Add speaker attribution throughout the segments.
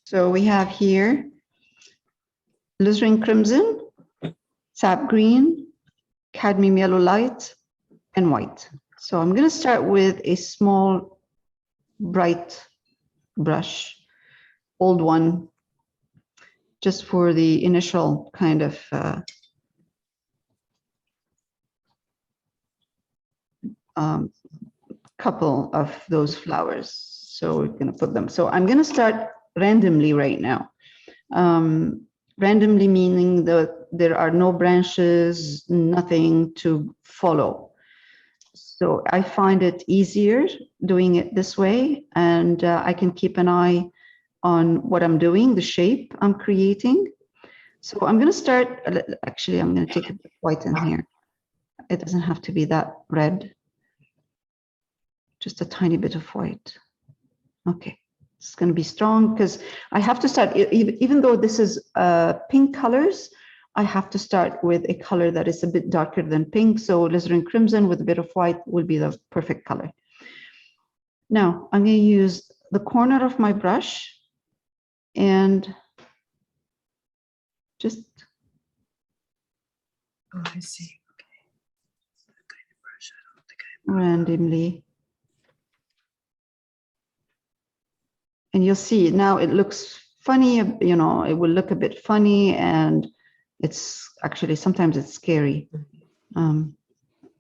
Speaker 1: So we have here alizarin crimson, sap green, cadmium yellow light, and white. So I'm going to start with a small, bright brush, old one, just for the initial kind of couple of those flowers. So we're going to put them. So I'm going to start randomly right now. Randomly meaning that there are no branches, nothing to follow. So I find it easier doing it this way, and I can keep an eye on what I'm doing, the shape I'm creating. So I'm going to start, actually, I'm going to take a bit white in here. It doesn't have to be that red. Just a tiny bit of white. Okay, it's going to be strong because I have to start, even though this is pink colors, I have to start with a color that is a bit darker than pink. So alizarin crimson with a bit of white will be the perfect color. Now I'm going to use the corner of my brush and just.
Speaker 2: Oh, I see. Okay. That kind of brush, I don't think
Speaker 1: Randomly. And you'll see now it looks funny, you know, it will look a bit funny, and it's actually sometimes it's scary. You know,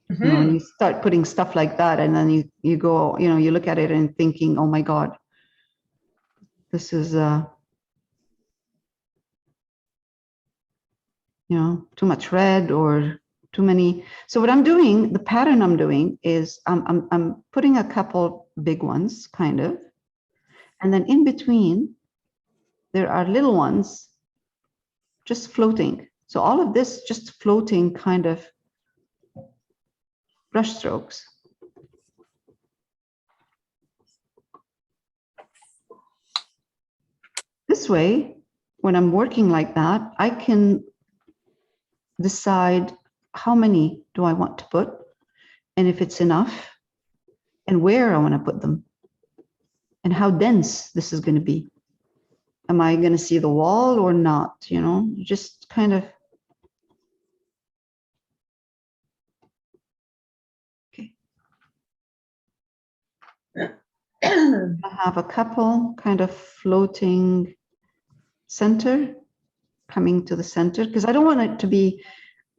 Speaker 1: when you start putting stuff like that, and then you go, you know, you look at it and thinking, oh my God, this is you know, too much red or too many. So what I'm doing, the pattern I'm doing is I'm putting a couple big ones, kind of, and then in between there are little ones just floating. So all of this just floating kind of brush strokes. This way, when I'm working like that, I can decide how many do I want to put, and if it's enough, and where I want to put them, and how dense this is going to be. Am I going to see the wall or not? You know, just kind of. Okay. I have a couple kind of floating center, coming to the center, because I don't want it to be,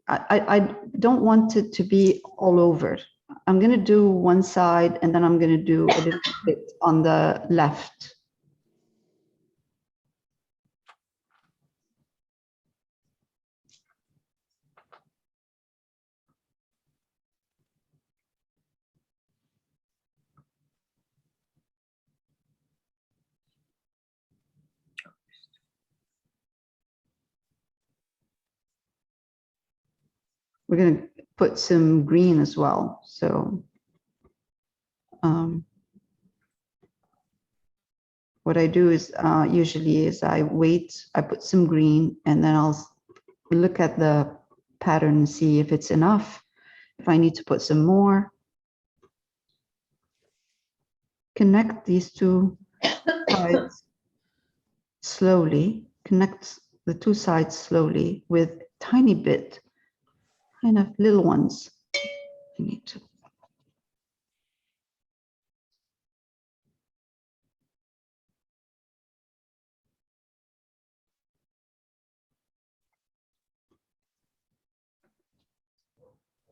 Speaker 1: I don't want it to be all over. I'm going to do one side, and then I'm going to do a little bit on the left. We're going to put some green as well. So what I do is usually is I wait, I put some green, and then I'll look at the pattern and see if it's enough, if I need to put some more. Connect these two sides slowly, connect the two sides slowly with tiny bit, kind of little ones. I need to.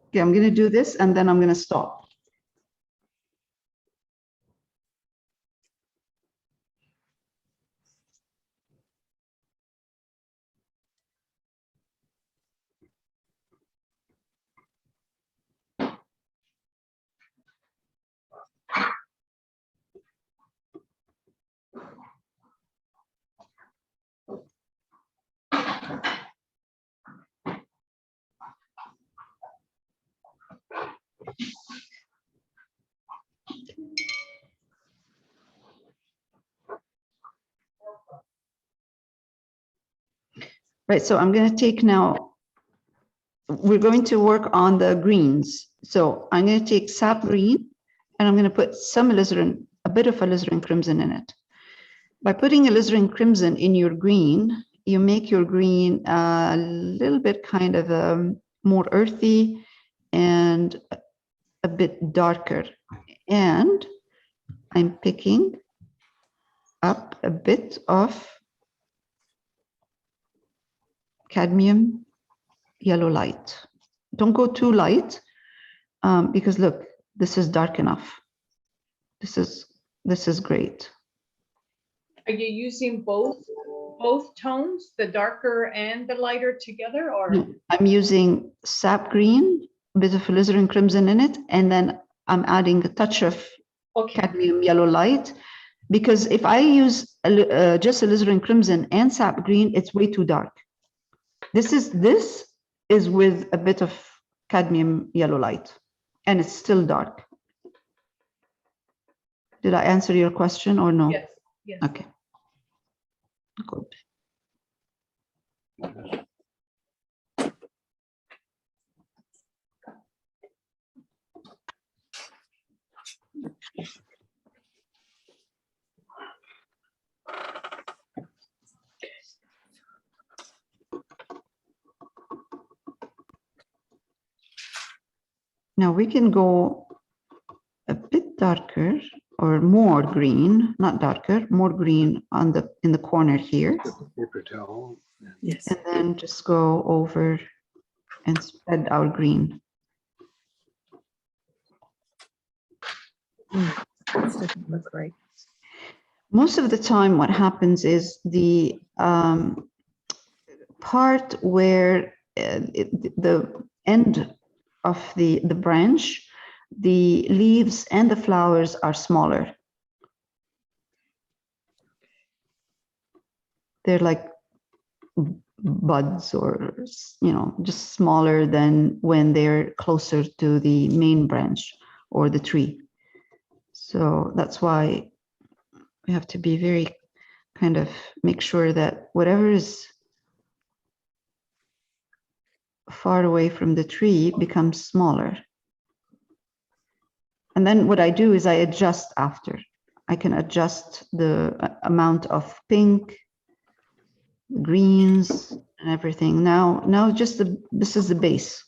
Speaker 1: Okay, I'm going to do this, and then I'm going to stop. Right, so I'm going to take now, we're going to work on the greens. So I'm going to take sap green, and I'm going to put some alizarin, a bit of alizarin crimson in it. By putting alizarin crimson in your green, you make your green a little bit kind of more earthy and a bit darker. And I'm picking up a bit of cadmium yellow light. Don't go too light because look, this is dark enough. This is great.
Speaker 3: Are you using both tones, the darker and the lighter together, or?
Speaker 1: No, I'm using sap green, a bit of alizarin crimson in it, and then I'm adding a touch of
Speaker 3: Okay,
Speaker 1: cadmium yellow light, because if I use just alizarin crimson and sap green, it's way too dark. This is with a bit of cadmium yellow light, and it's still dark. Did I answer your question or no?
Speaker 3: yes, yes.
Speaker 1: Okay. Good. Now we can go a bit darker or more green, not darker, more green on the in the corner here,
Speaker 2: Paper towel.
Speaker 3: Yes.
Speaker 1: and then just go over and spread our green.
Speaker 3: This doesn't look right.
Speaker 1: Most of the time, what happens is the part where the end of the branch, the leaves and the flowers are smaller. They're like buds, or just smaller than when they're closer to the main branch or the tree. So that's why we have to be very kind of make sure that whatever is far away from the tree becomes smaller. And then what I do is I adjust after. I can adjust the amount of pink, greens, and everything. Now just this is the base.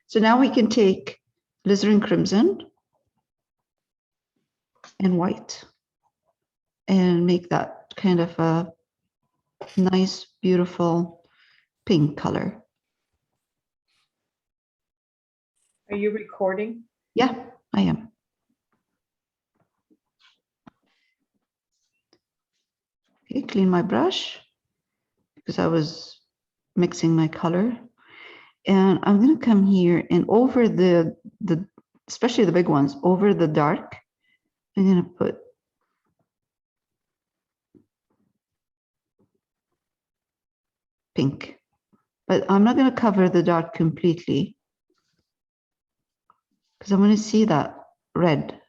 Speaker 1: So now we can take alizarin crimson and white and make that kind of a nice, beautiful pink color.
Speaker 3: Are you recording?
Speaker 1: Yeah, I am. Okay, clean my brush because I was mixing my color. And I'm going to come here and over the especially the big ones, over the dark, I'm going to put pink. But I'm not going to cover the dark completely because I want to see that red.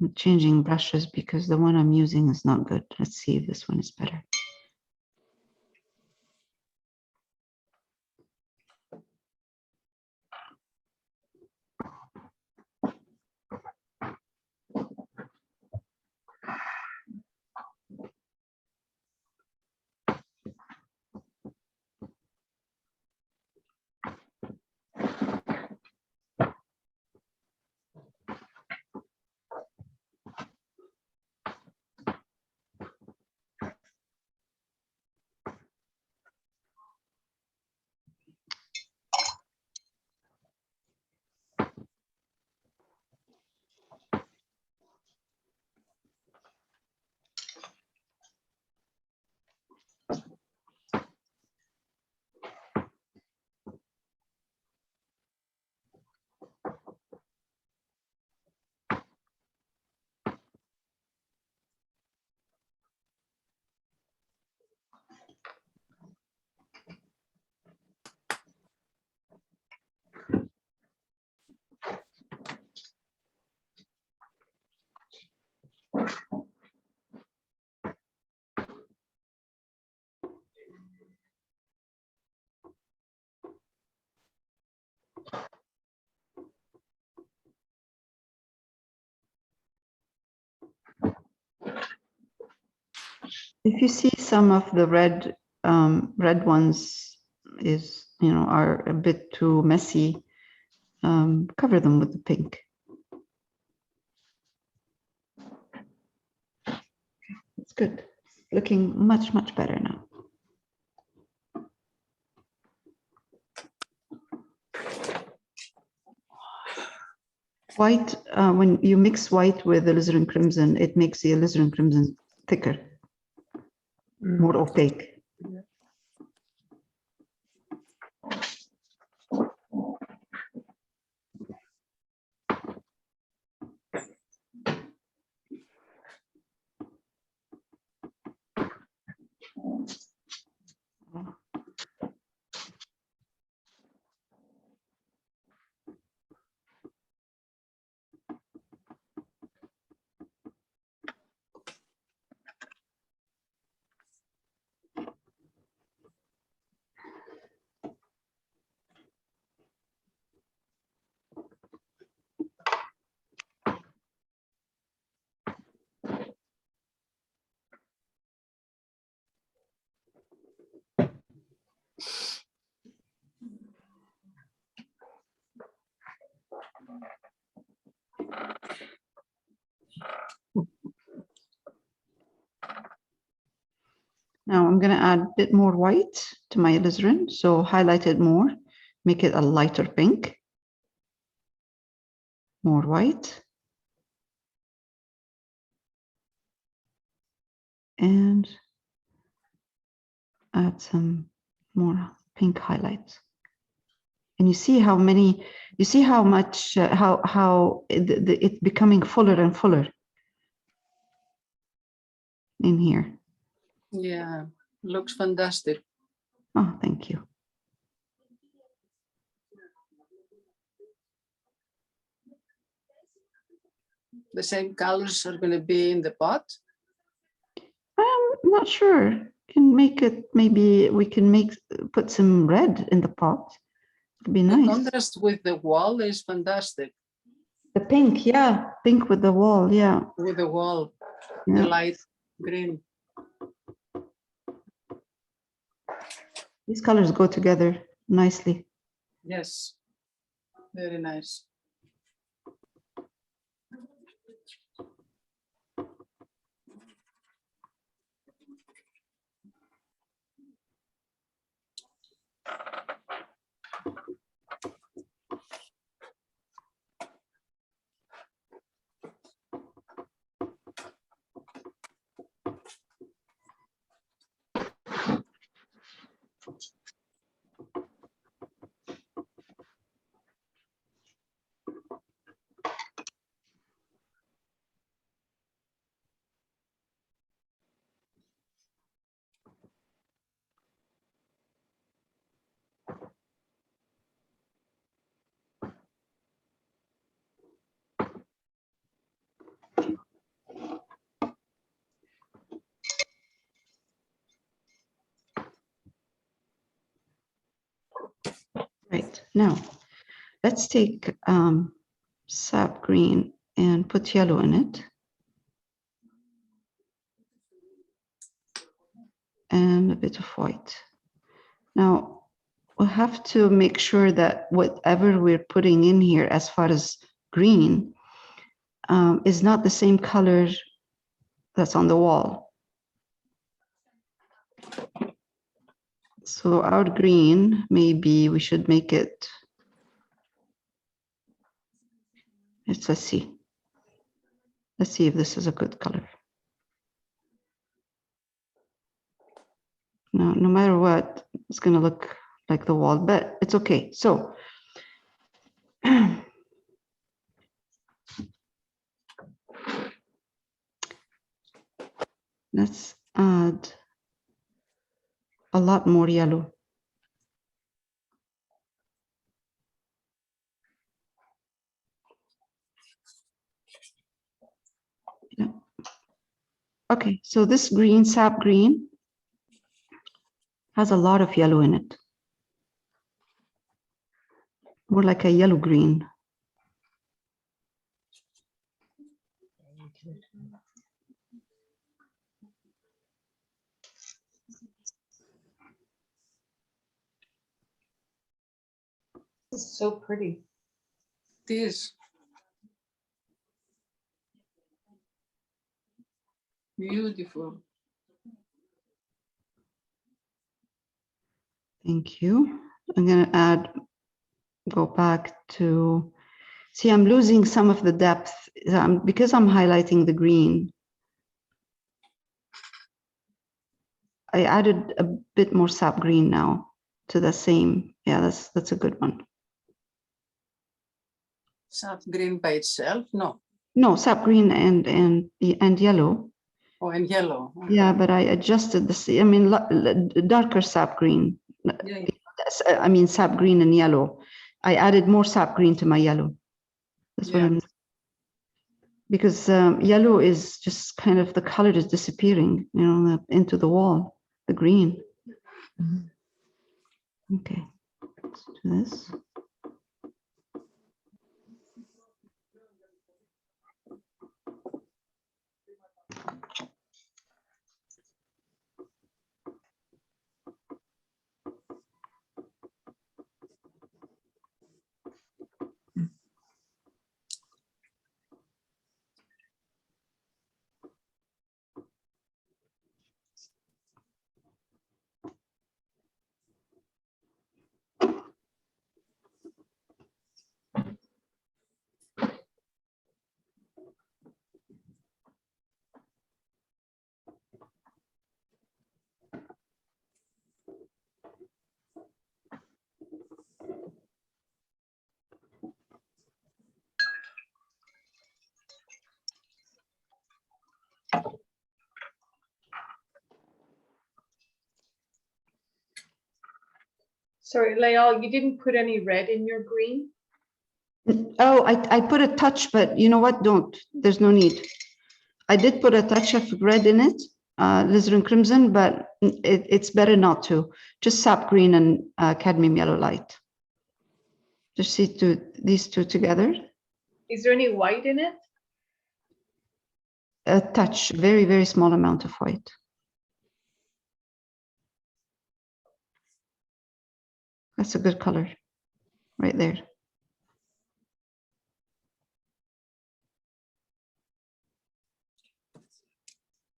Speaker 1: I'm changing brushes because the one I'm using is not good. Let's see if this one is better. If you see some of the red ones is, are a bit too messy, cover them with the pink. It's good. Looking much, much better now. White, when you mix white with alizarin crimson, it makes the alizarin crimson thicker, more opaque. Now I'm going to add a bit more white to my alizarin, so highlight it more, make it a lighter pink. More white. And add some more pink highlights. And you see how many, you see how much, how it's becoming fuller and fuller in here.
Speaker 2: Yeah, looks fantastic.
Speaker 1: Oh, thank you.
Speaker 2: The same colors are going to be in the pot.
Speaker 1: I'm not sure. Can make it, maybe we can put some red in the pot. It'd be
Speaker 2: The
Speaker 1: nice.
Speaker 2: contrast with the wall is fantastic.
Speaker 1: The pink, yeah, pink with the wall, yeah.
Speaker 2: With the wall,
Speaker 1: Yeah.
Speaker 2: the light green.
Speaker 1: These colors go together nicely.
Speaker 2: Yes, very nice.
Speaker 1: Now, let's take sap green and put yellow in it. And a bit of white. Now, we'll have to make sure that whatever we're putting in here as far as green is not the same color that's on the wall. So our green, maybe we should make it, let's see. Let's see if this is a good color. No matter what, it's going to look like the wall, but it's okay. So let's add a lot more yellow. Yeah. Okay, so this green, sap green, has a lot of yellow in it. More like a yellow green.
Speaker 3: This is so pretty.
Speaker 2: This. Beautiful.
Speaker 1: Thank you. I'm going to go back to, see, I'm losing some of the depth because I'm highlighting the green. I added a bit more sap green now to the same. Yeah, that's a good one.
Speaker 2: Sap green by itself? No.
Speaker 1: No, sap green and yellow.
Speaker 2: Oh, and yellow. Okay.
Speaker 1: Yeah, but I adjusted the, I mean, darker sap green.
Speaker 2: Yeah.
Speaker 1: I mean, sap green and yellow. I added more sap green to my yellow. That's what I'm, because yellow is just kind of, the color is disappearing, you know, into the wall, the green. Okay, let's do this.
Speaker 3: Sorry, Layal, you didn't put any red in your green?
Speaker 1: Oh, I put a touch, but you know what? Don't. There's no need. I did put a touch of red in it, alizarin crimson, but it's better not to. Just sap green and cadmium yellow light. Just see these two together.
Speaker 3: Is there any white in it?
Speaker 1: A touch, very, very small amount of white. That's a good color right there.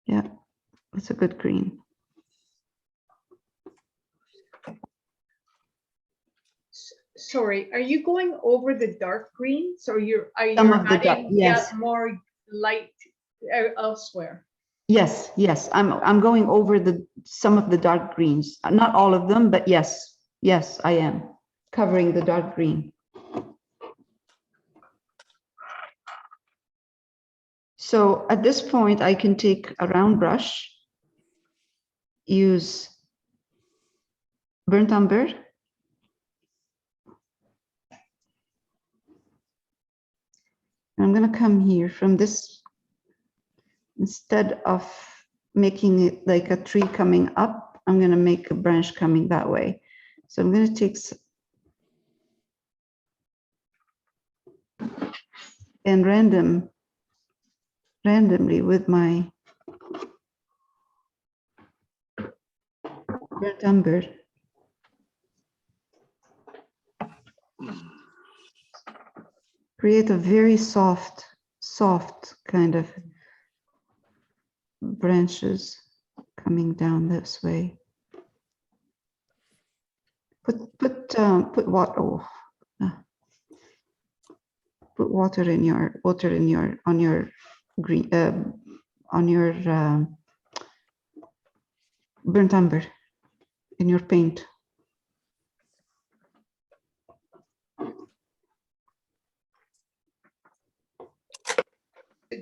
Speaker 1: Yeah, that's a good green.
Speaker 3: Sorry, are you going over the dark greens or are you
Speaker 1: Some of the dark,
Speaker 3: adding
Speaker 1: yes.
Speaker 3: more light elsewhere?
Speaker 1: Yes, yes. I'm going over some of the dark greens. Not all of them, but yes, yes, I am covering the dark green. So at this point, I can take a round brush, use burnt umber, I'm going to come here from this, instead of making it like a tree coming up, I'm going to make a branch coming that way. So I'm going to take and randomly with my burnt umber. Create a very soft kind of branches coming down this way. Put water. Oh, put water in your on your green on your burnt umber in your paint.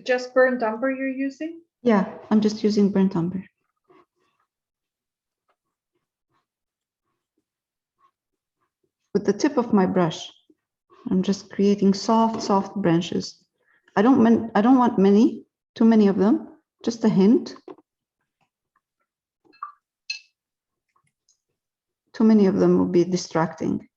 Speaker 3: Just burnt umber you're using?
Speaker 1: Yeah, I'm just using burnt umber. With the tip of my brush, I'm just creating soft branches. I don't want too many of them, just a hint. Too many of them will be distracting.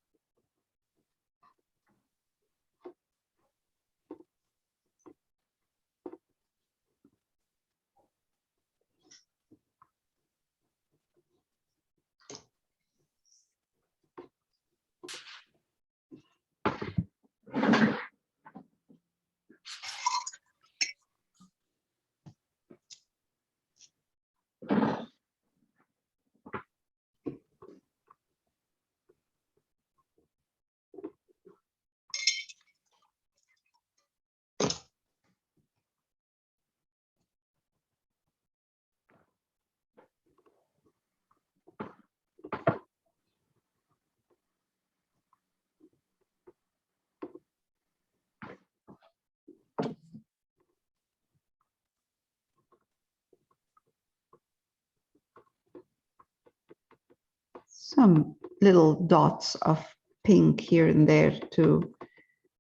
Speaker 1: Some little dots of pink here and there to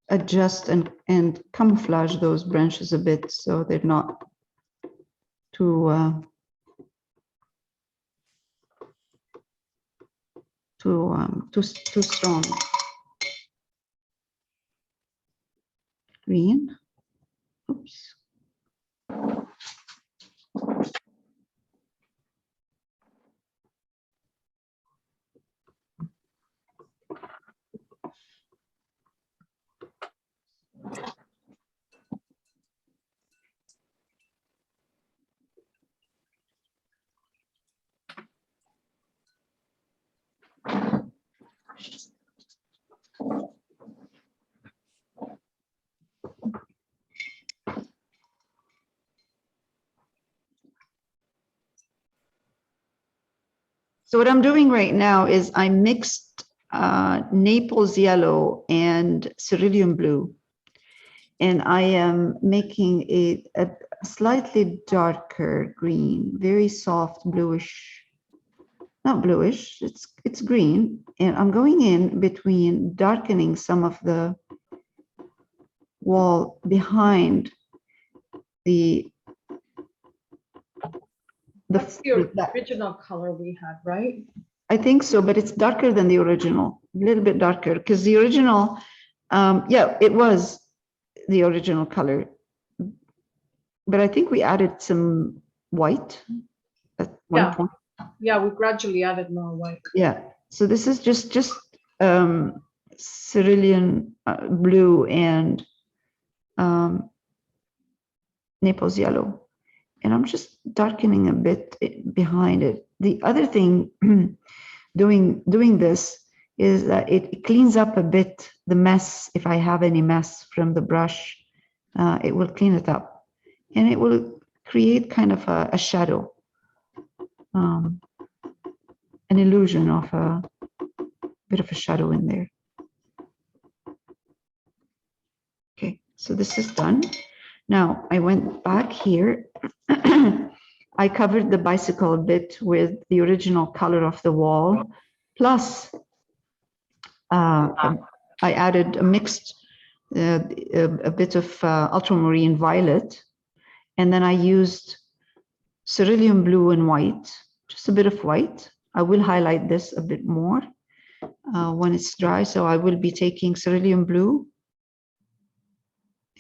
Speaker 1: adjust and camouflage those branches a bit so they're not too too strong. Green. Oops. So what I'm doing right now is I mixed Naples yellow and cerulean blue. And I am making a slightly darker green, very soft bluish, not bluish, it's green. And I'm going in between darkening some of the wall behind
Speaker 3: That's the original color we had, right?
Speaker 1: I think so, but it's darker than the original, a little bit darker, because the original, yeah, it was the original color. But I think we added some white at one point.
Speaker 3: Yeah, we gradually added more white.
Speaker 1: Yeah, so this is just cerulean blue and Naples yellow. And I'm just darkening a bit behind it. The other thing doing this is that it cleans up a bit the mess. If I have any mess from the brush, it will clean it up and it will create kind of a shadow, an illusion of a bit of a shadow in there. Okay, so this is done. Now I went back here. I covered the bicycle a bit with the original color of the wall, plus I added a mixed, a bit of ultramarine violet, and then I used cerulean blue and white, just a bit of white. I will highlight this a bit more when it's dry, so I will be taking cerulean blue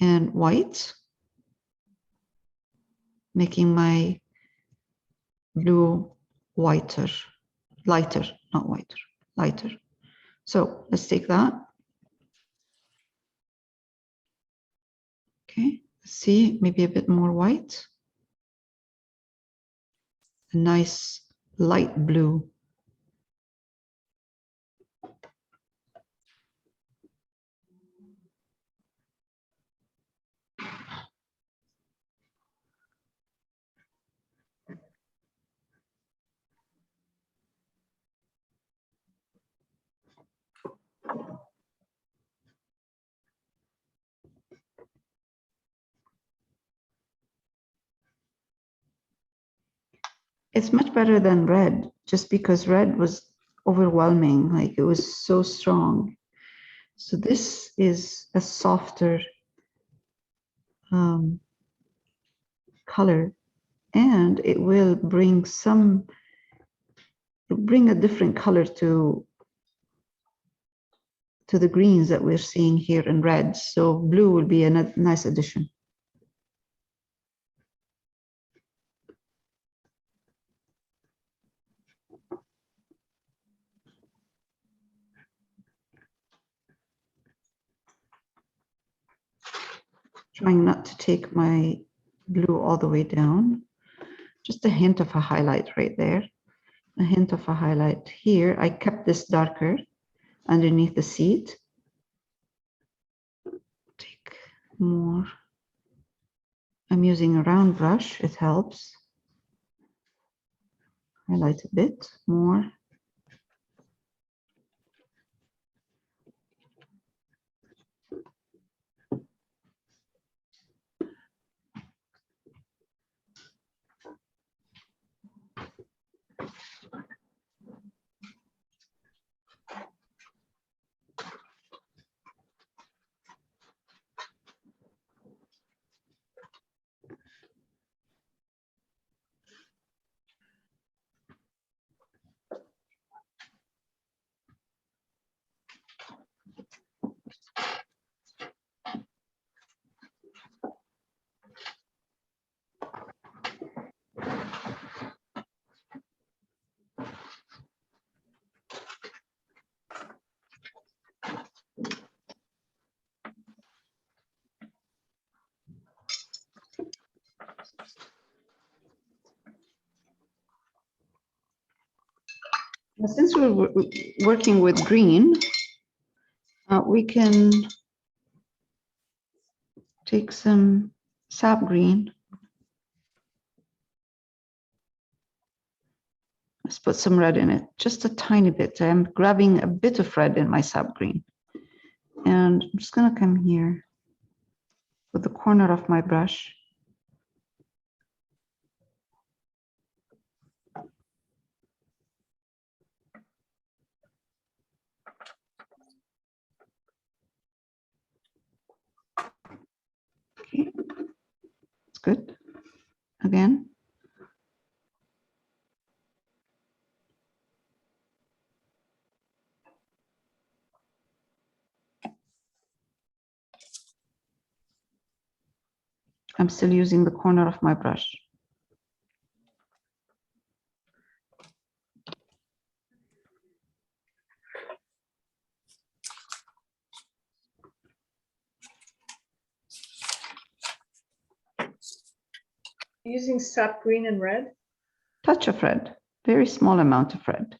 Speaker 1: and white, making my blue whiter, lighter, not whiter, lighter. So let's take that. Okay, see, maybe a bit more white. A nice light blue. It's much better than red, just because red was overwhelming, like it was so strong. So this is a softer color, and it will bring a different color to the greens that we're seeing here in red. So blue will be a nice addition. Trying not to take my blue all the way down. Just a hint of a highlight right there. A hint of a highlight here. I kept this darker underneath the seed. Take more. I'm using a round brush, it helps. Highlight a bit more. Now, since we're working with green, we can take some sap green. Let's put some red in it, just a tiny bit. I'm grabbing a bit of red in my sap green. And I'm just gonna come here with the corner of my brush. Okay, it's good. Again. I'm still using the corner of my brush.
Speaker 3: Using sap green and red?
Speaker 1: Touch of red, very small amount of red.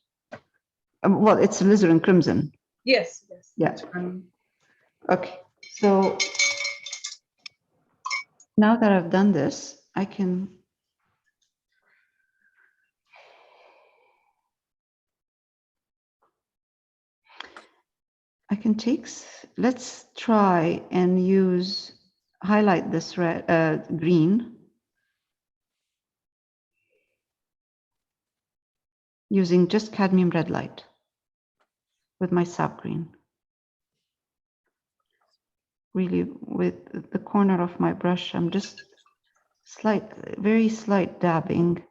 Speaker 1: Well, it's alizarin crimson.
Speaker 3: Yes, yes.
Speaker 1: Yeah.
Speaker 3: That's what I'm-
Speaker 1: Okay, so now that I've done this, I can take, let's try and highlight this red, green using just cadmium red light with my sap green. Really, with the corner of my brush, I'm just very slight dabbing.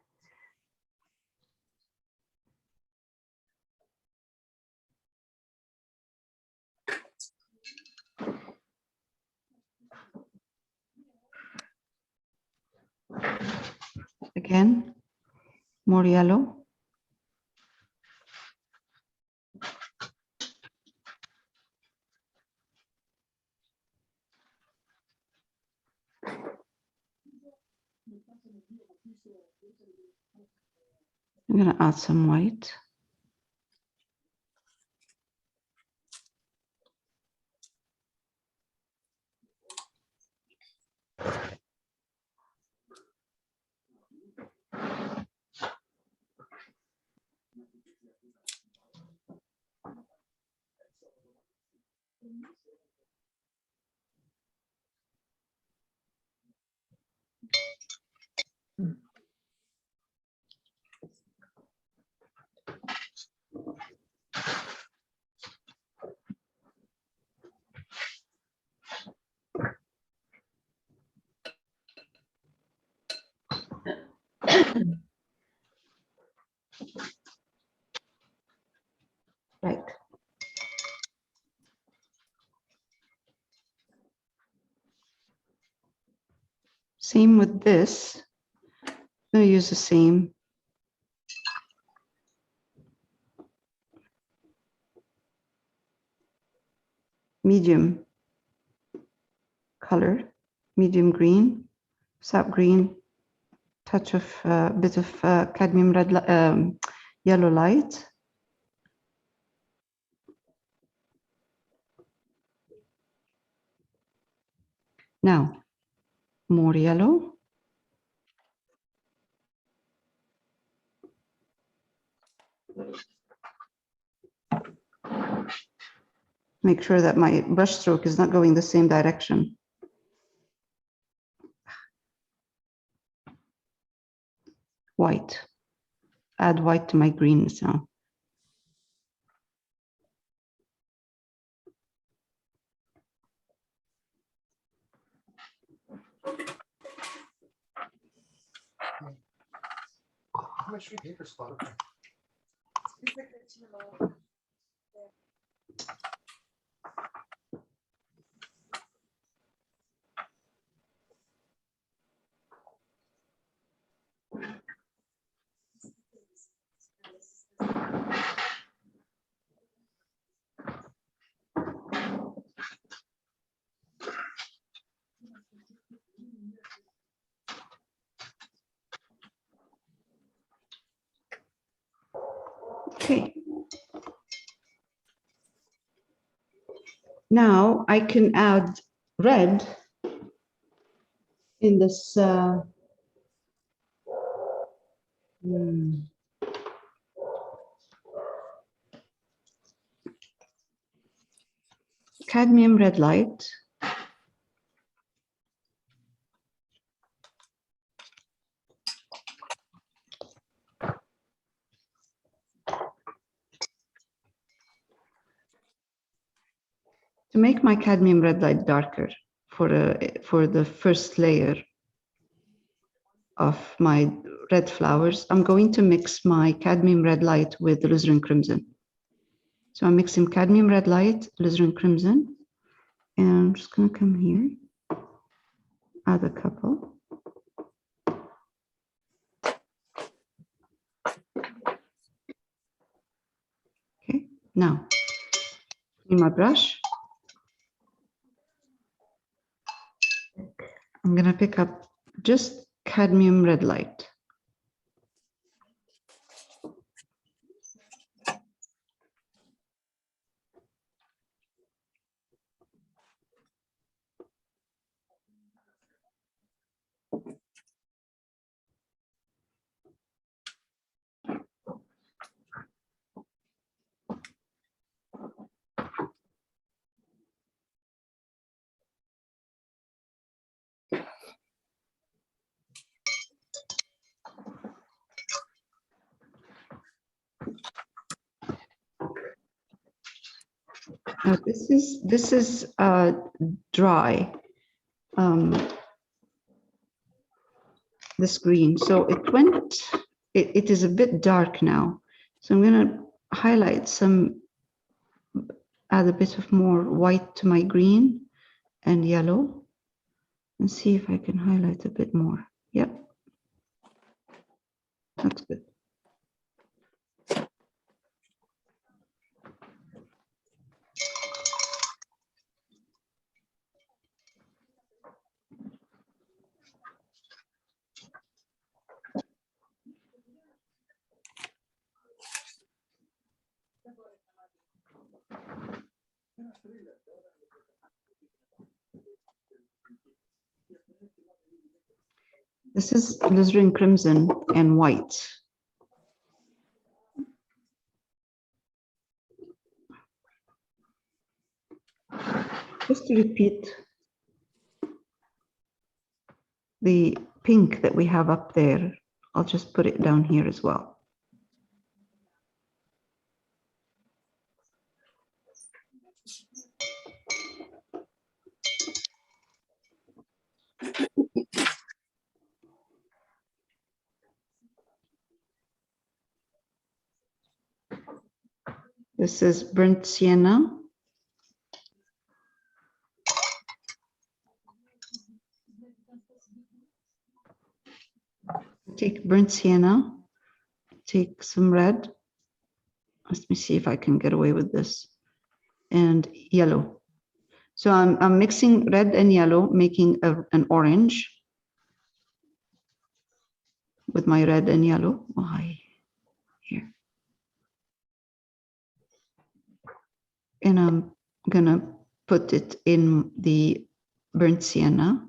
Speaker 1: Again, more yellow. I'm going to add some white. Right. Same with this. I'm going to use the same. Medium color, medium green, sap green, touch of bit of cadmium red, yellow light. Now, more yellow. Make sure that my brush stroke is not going the same direction. White. Add white to my greens now.
Speaker 2: How much do you pay for Spotify?
Speaker 1: Okay. Now I can add red in this cadmium red light. To make my cadmium red light darker for the first layer of my red flowers, I'm going to mix my cadmium red light with the alizarin crimson. So I'm mixing cadmium red light, alizarin crimson, and I'm just going to come here, add a couple. Okay, now in my brush, I'm going to pick up just cadmium red light. Now this is dry. This green, so it is a bit dark now. So I'm going to highlight some, add a bit of more white to my green and yellow, and see if I can highlight a bit more. Yep. That's good. This is alizarin crimson and white. Just to repeat the pink that we have up there, I'll just put it down here as well. This is burnt sienna. Take burnt sienna, take some red. Let me see if I can get away with this. And yellow. So I'm mixing red and yellow, making an orange with my red and yellow. Why? Here. And I'm gonna put it in the burnt sienna.